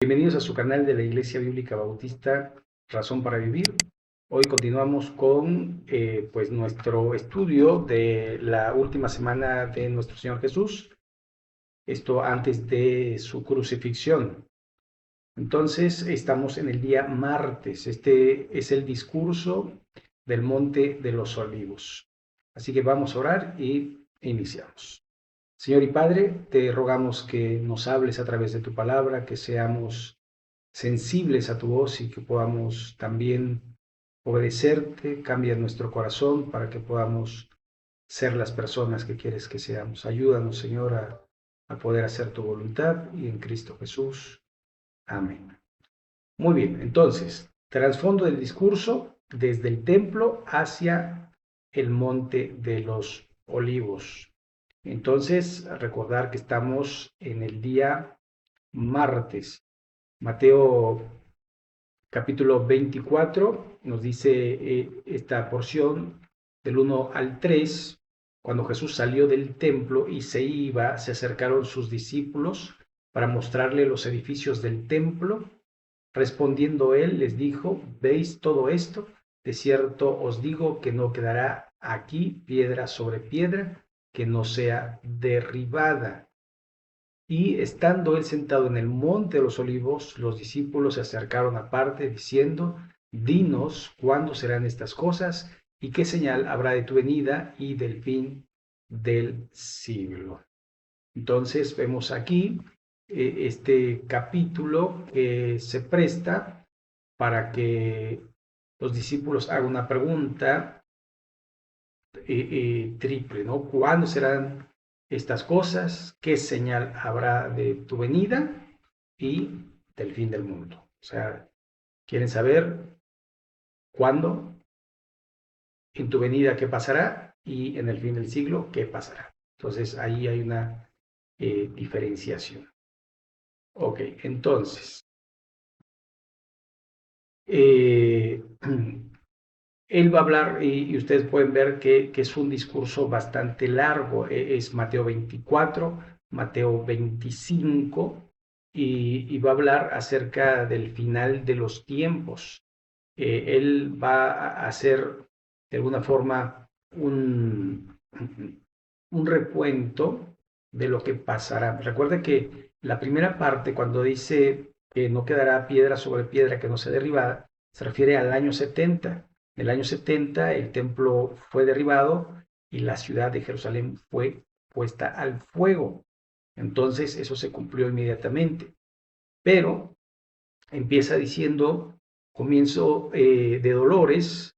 Bienvenidos a su canal de la Iglesia Bíblica Bautista Razón para Vivir. Hoy continuamos con pues nuestro estudio de la última semana de nuestro Señor Jesús, esto antes de su crucifixión. Entonces estamos en el día martes, este es el discurso del Monte de los Olivos. Así que vamos a orar y iniciamos. Señor y Padre, te rogamos que nos hables a través de tu palabra, que seamos sensibles a tu voz y que podamos también obedecerte. Cambia nuestro corazón para que podamos ser las personas que quieres que seamos. Ayúdanos, Señor, a poder hacer tu voluntad y en Cristo Jesús. Amén. Muy bien, entonces, trasfondo del discurso desde el templo hacia el monte de los olivos. Entonces, recordar que estamos en el día martes. Mateo capítulo 24 nos dice esta porción del 1 al 3. Cuando Jesús salió del templo y se iba, se acercaron sus discípulos para mostrarle los edificios del templo. Respondiendo él, les dijo: ¿Veis todo esto? De cierto os digo que no quedará aquí piedra sobre piedra que no sea derribada. Y estando él sentado en el monte de los olivos, los discípulos se acercaron aparte, diciendo: Dinos cuándo serán estas cosas, y qué señal habrá de tu venida y del fin del siglo. Entonces vemos aquí este capítulo que se presta para que los discípulos hagan una pregunta triple, ¿no? ¿Cuándo serán estas cosas? ¿Qué señal habrá de tu venida y del fin del mundo? O sea, quieren saber cuándo, en tu venida qué pasará y en el fin del siglo qué pasará. Entonces ahí hay una diferenciación. Ok, entonces, él va a hablar y ustedes pueden ver que es un discurso bastante largo. Es Mateo 24, Mateo 25 y va a hablar acerca del final de los tiempos. Él va a hacer de alguna forma un recuento de lo que pasará. Recuerda que la primera parte, cuando dice que no quedará piedra sobre piedra que no sea derribada, se refiere al año 70. En el año 70 el templo fue derribado y la ciudad de Jerusalén fue puesta al fuego. Entonces eso se cumplió inmediatamente. Pero empieza diciendo: comienzo de dolores,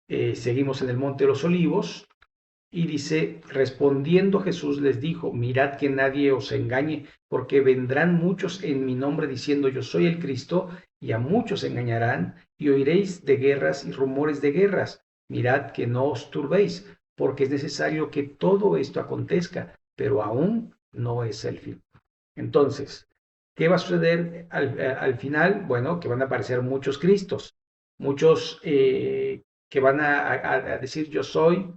seguimos en el monte de los olivos, y dice: respondiendo Jesús les dijo: mirad que nadie os engañe, porque vendrán muchos en mi nombre diciendo: yo soy el Cristo, y a muchos engañarán, y oiréis de guerras y rumores de guerras. Mirad que no os turbéis, porque es necesario que todo esto acontezca, pero aún no es el fin. Entonces, ¿qué va a suceder al final? Bueno, que van a aparecer muchos Cristos, muchos que van a decir: yo soy,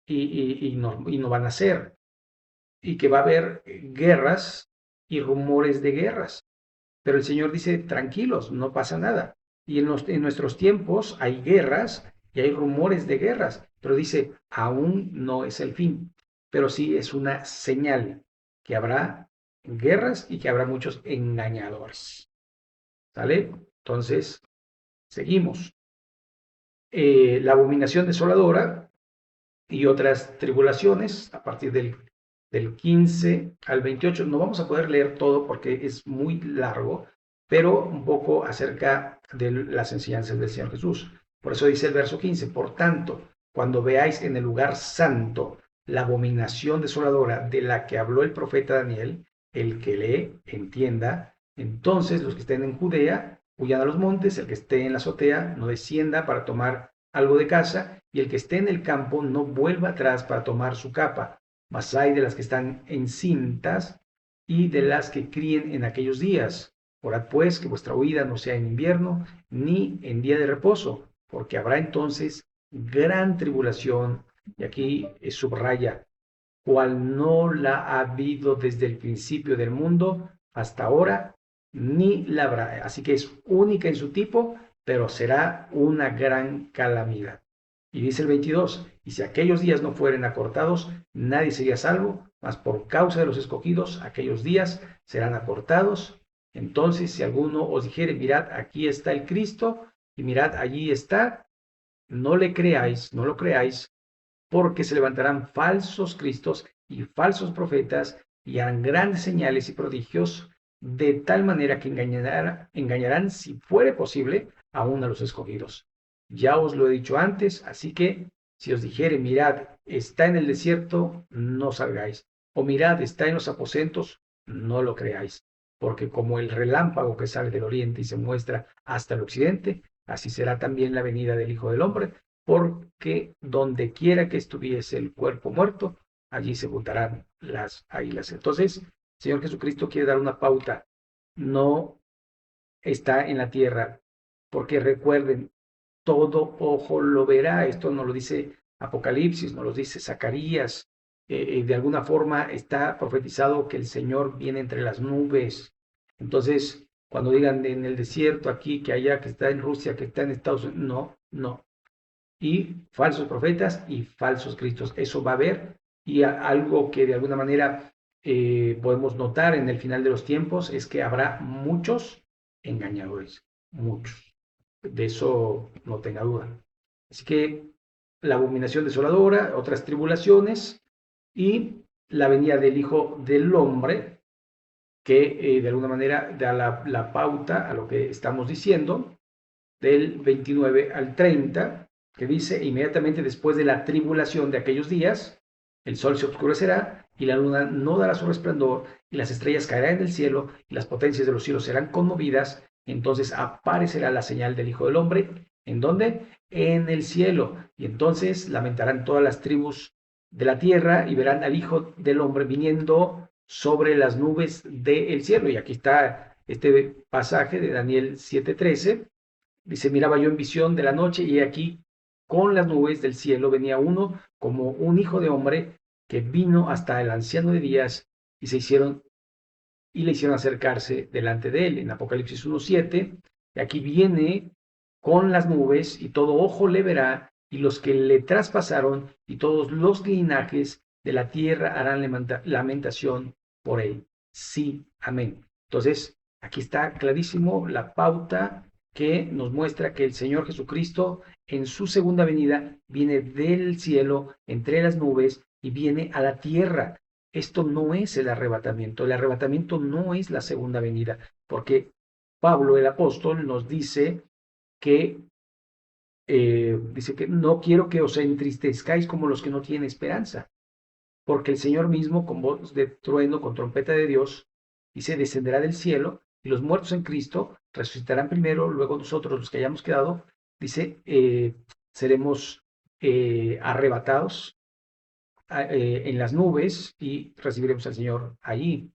y no van a ser, y que va a haber guerras y rumores de guerras. Pero el Señor dice: tranquilos, no pasa nada. Y en nuestros tiempos hay guerras y hay rumores de guerras, pero dice: aún no es el fin, pero sí es una señal que habrá guerras y que habrá muchos engañadores. ¿Sale? Entonces, seguimos. La abominación desoladora y otras tribulaciones a partir del 15 al 28. No vamos a poder leer todo porque es muy largo, pero un poco acerca de las enseñanzas del Señor Jesús. Por eso dice el verso 15: por tanto, cuando veáis en el lugar santo la abominación desoladora de la que habló el profeta Daniel, el que lee, entienda. Entonces los que estén en Judea huyan a los montes, el que esté en la azotea no descienda para tomar algo de casa, y el que esté en el campo no vuelva atrás para tomar su capa. Mas hay de las que están encintas y de las que críen en aquellos días. Orad pues que vuestra huida no sea en invierno ni en día de reposo, porque habrá entonces gran tribulación, y aquí subraya: cual no la ha habido desde el principio del mundo hasta ahora, ni la habrá. Así que es única en su tipo, pero será una gran calamidad. Y dice el 22, y si aquellos días no fueren acortados, nadie sería salvo, mas por causa de los escogidos, aquellos días serán acortados. Entonces, si alguno os dijere, mirad, aquí está el Cristo, y mirad, allí está, no le creáis, no lo creáis, porque se levantarán falsos cristos y falsos profetas, y harán grandes señales y prodigios, de tal manera que engañarán, si fuere posible, aún a los escogidos. Ya os lo he dicho antes, así que si os dijere, mirad, está en el desierto, no salgáis, o mirad, está en los aposentos, no lo creáis, porque como el relámpago que sale del oriente y se muestra hasta el occidente, así será también la venida del Hijo del Hombre, porque donde quiera que estuviese el cuerpo muerto, allí se juntarán las águilas. Entonces, el Señor Jesucristo quiere dar una pauta, no está en la tierra, porque recuerden, todo ojo lo verá. Esto nos lo dice Apocalipsis, nos lo dice Zacarías. De alguna forma está profetizado que el Señor viene entre las nubes. Entonces, cuando digan en el desierto, aquí, que allá, que está en Rusia, que está en Estados Unidos, no, no. Y falsos profetas y falsos cristos. Eso va a haber. Y algo que de alguna manera podemos notar en el final de los tiempos es que habrá muchos engañadores, muchos. De eso no tenga duda. Así que la abominación desoladora, otras tribulaciones y la venida del Hijo del Hombre, que de alguna manera da la pauta a lo que estamos diciendo, del 29 al 30, que dice, inmediatamente después de la tribulación de aquellos días, el sol se oscurecerá y la luna no dará su resplandor y las estrellas caerán del cielo y las potencias de los cielos serán conmovidas. Entonces aparecerá la señal del Hijo del Hombre. ¿En dónde? En el cielo. Y entonces lamentarán todas las tribus de la tierra y verán al Hijo del Hombre viniendo sobre las nubes del cielo. Y aquí está este pasaje de Daniel 7:13. Dice, miraba yo en visión de la noche y aquí con las nubes del cielo venía uno como un hijo de hombre que vino hasta el anciano de días y le hicieron acercarse delante de él. En Apocalipsis 1:7, y aquí viene con las nubes y todo ojo le verá y los que le traspasaron y todos los linajes de la tierra harán lamentación por él. Sí, amén. Entonces, aquí está clarísimo la pauta que nos muestra que el Señor Jesucristo en su segunda venida viene del cielo entre las nubes y viene a la tierra. Esto no es el arrebatamiento no es la segunda venida, porque Pablo el apóstol nos dice que no quiero que os entristezcáis como los que no tienen esperanza, porque el Señor mismo con voz de trueno, con trompeta de Dios, dice, descenderá del cielo y los muertos en Cristo resucitarán primero, luego nosotros los que hayamos quedado, dice, seremos arrebatados en las nubes y recibiremos al Señor allí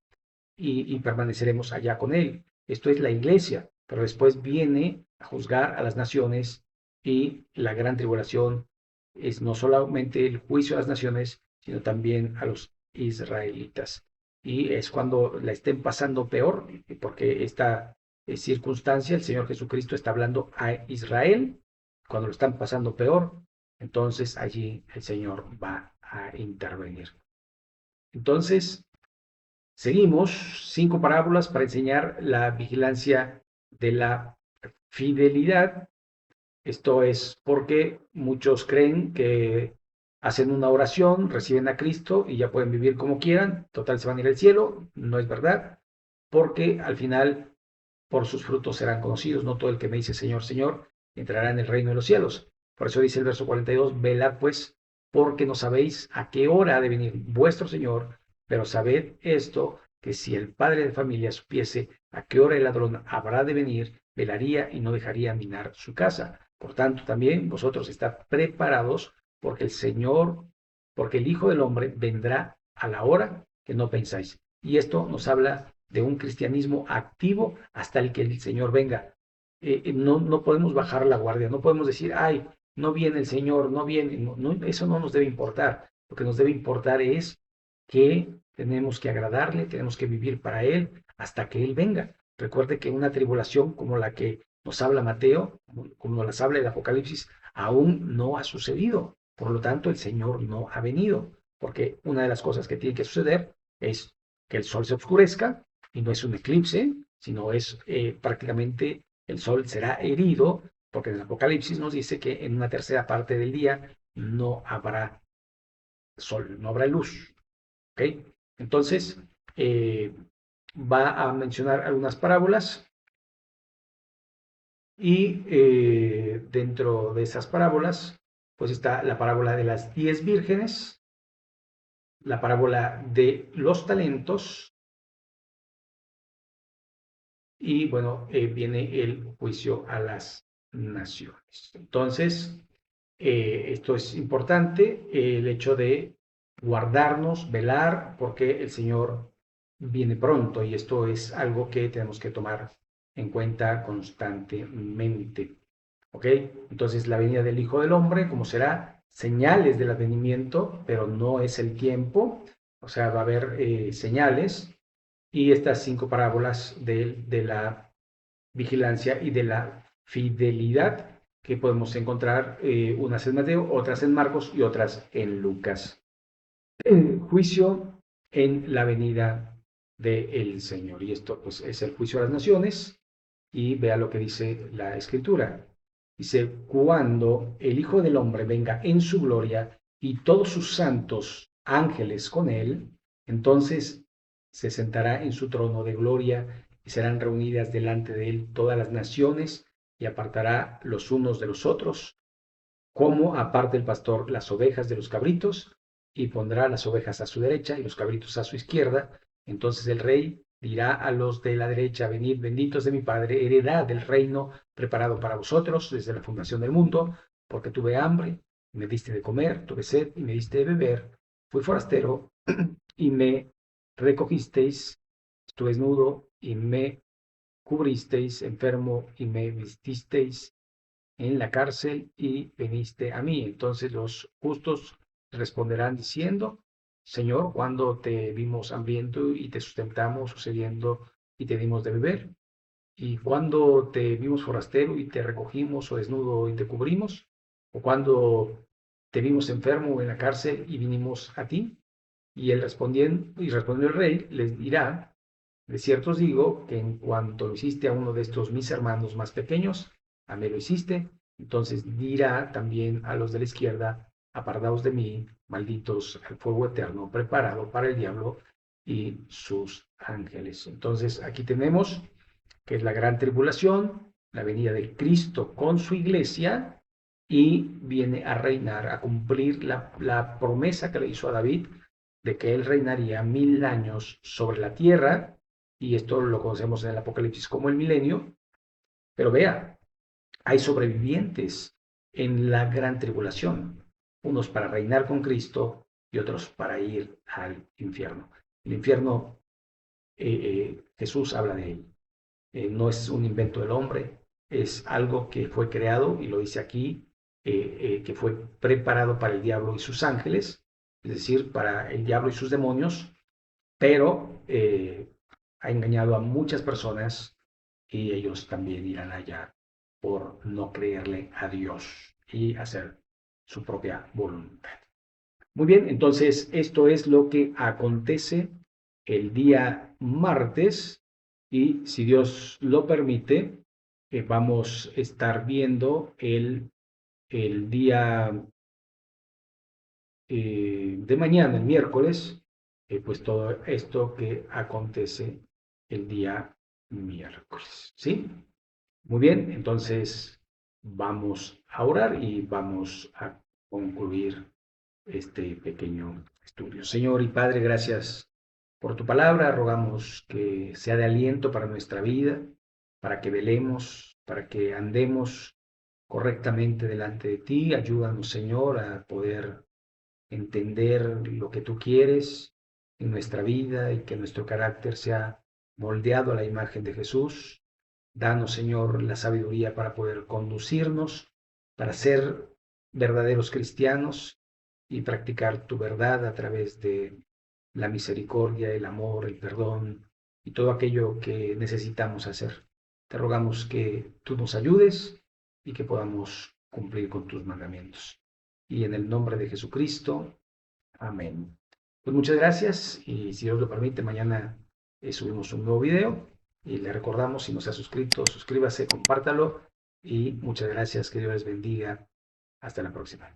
y permaneceremos allá con Él. Esto es la iglesia, pero después viene a juzgar a las naciones y la gran tribulación es no solamente el juicio a las naciones, sino también a los israelitas. Y es cuando la estén pasando peor, porque esta circunstancia, el Señor Jesucristo está hablando a Israel, cuando lo están pasando peor, entonces allí el Señor va a intervenir. Entonces, seguimos 5 parábolas para enseñar la vigilancia de la fidelidad. Esto es porque muchos creen que hacen una oración, reciben a Cristo y ya pueden vivir como quieran, total se van a ir al cielo. No es verdad, porque al final por sus frutos serán conocidos. No todo el que me dice Señor, Señor, entrará en el reino de los cielos. Por eso dice el verso 42, velad pues, porque no sabéis a qué hora ha de venir vuestro Señor, pero sabed esto, que si el padre de familia supiese a qué hora el ladrón habrá de venir, velaría y no dejaría minar su casa. Por tanto, también vosotros estad preparados, porque porque el Hijo del Hombre vendrá a la hora que no pensáis. Y esto nos habla de un cristianismo activo hasta el que el Señor venga. No podemos bajar la guardia, no podemos decir, ay, no viene el Señor, no viene, eso no nos debe importar. Lo que nos debe importar es que tenemos que agradarle, tenemos que vivir para Él hasta que Él venga. Recuerde que una tribulación como la que nos habla Mateo, como nos las habla el Apocalipsis, aún no ha sucedido. Por lo tanto, el Señor no ha venido, porque una de las cosas que tiene que suceder es que el sol se oscurezca, y no es un eclipse, sino es prácticamente el sol será herido, porque en el Apocalipsis nos dice que en una tercera parte del día no habrá sol, no habrá luz. ¿Ok? Entonces, va a mencionar algunas parábolas y dentro de esas parábolas, pues está la parábola de las 10 vírgenes, la parábola de los talentos y bueno, viene el juicio a las naciones. Entonces, esto es importante, el hecho de guardarnos, velar, porque el Señor viene pronto y esto es algo que tenemos que tomar en cuenta constantemente. ¿Ok? Entonces, la venida del Hijo del Hombre, como será, señales del advenimiento, pero no es el tiempo, o sea, va a haber señales y estas 5 parábolas de la vigilancia y de la fidelidad que podemos encontrar unas en Mateo, otras en Marcos y otras en Lucas. Juicio en la venida del Señor. Y esto pues es el juicio a las naciones. Y vea lo que dice la Escritura. Dice, cuando el Hijo del Hombre venga en su gloria y todos sus santos ángeles con él, entonces se sentará en su trono de gloria y serán reunidas delante de él todas las naciones y apartará los unos de los otros, como aparte el pastor las ovejas de los cabritos, y pondrá las ovejas a su derecha y los cabritos a su izquierda. Entonces el rey dirá a los de la derecha, venid benditos de mi Padre, heredad del reino preparado para vosotros desde la fundación del mundo, porque tuve hambre, y me diste de comer, tuve sed, y me diste de beber, fui forastero, y me recogisteis, estuve desnudo, y me cubristeis, enfermo, y me vististeis, en la cárcel y veniste a mí. Entonces los justos responderán diciendo, Señor, cuando te vimos hambriento y te sustentamos, o sediento y te dimos de beber, y cuando te vimos forastero y te recogimos, o desnudo y te cubrimos, o cuando te vimos enfermo en la cárcel y vinimos a ti. Y él respondiendo el rey, les dirá, de cierto os digo que en cuanto lo hiciste a uno de estos mis hermanos más pequeños, a mí lo hiciste. Entonces dirá también a los de la izquierda, apartaos de mí, malditos, al fuego eterno preparado para el diablo y sus ángeles. Entonces aquí tenemos que es la gran tribulación, la venida de Cristo con su iglesia y viene a reinar, a cumplir la promesa que le hizo a David de que él reinaría 1000 años sobre la tierra, y esto lo conocemos en el Apocalipsis como el milenio. Pero vea, hay sobrevivientes en la gran tribulación, unos para reinar con Cristo y otros para ir al infierno. El infierno, Jesús habla de él. No es un invento del hombre, es algo que fue creado, y lo dice aquí, que fue preparado para el diablo y sus ángeles, es decir, para el diablo y sus demonios, pero ha engañado a muchas personas y ellos también irán allá por no creerle a Dios y hacer su propia voluntad. Muy bien, entonces esto es lo que acontece el día martes, y si Dios lo permite, vamos a estar viendo el día de mañana, el miércoles, pues todo esto que acontece el día miércoles, ¿sí? Muy bien, entonces vamos a orar y vamos a concluir este pequeño estudio. Señor y Padre, gracias por tu palabra. Rogamos que sea de aliento para nuestra vida, para que velemos, para que andemos correctamente delante de ti. Ayúdanos, Señor, a poder entender lo que tú quieres en nuestra vida y que nuestro carácter sea moldeado a la imagen de Jesús. Danos, Señor, la sabiduría para poder conducirnos, para ser verdaderos cristianos y practicar tu verdad a través de la misericordia, el amor, el perdón y todo aquello que necesitamos hacer. Te rogamos que tú nos ayudes y que podamos cumplir con tus mandamientos. Y en el nombre de Jesucristo, amén. Pues muchas gracias y si Dios lo permite, mañana subimos un nuevo video y le recordamos, si no se ha suscrito, suscríbase, compártalo y muchas gracias, que Dios les bendiga. Hasta la próxima.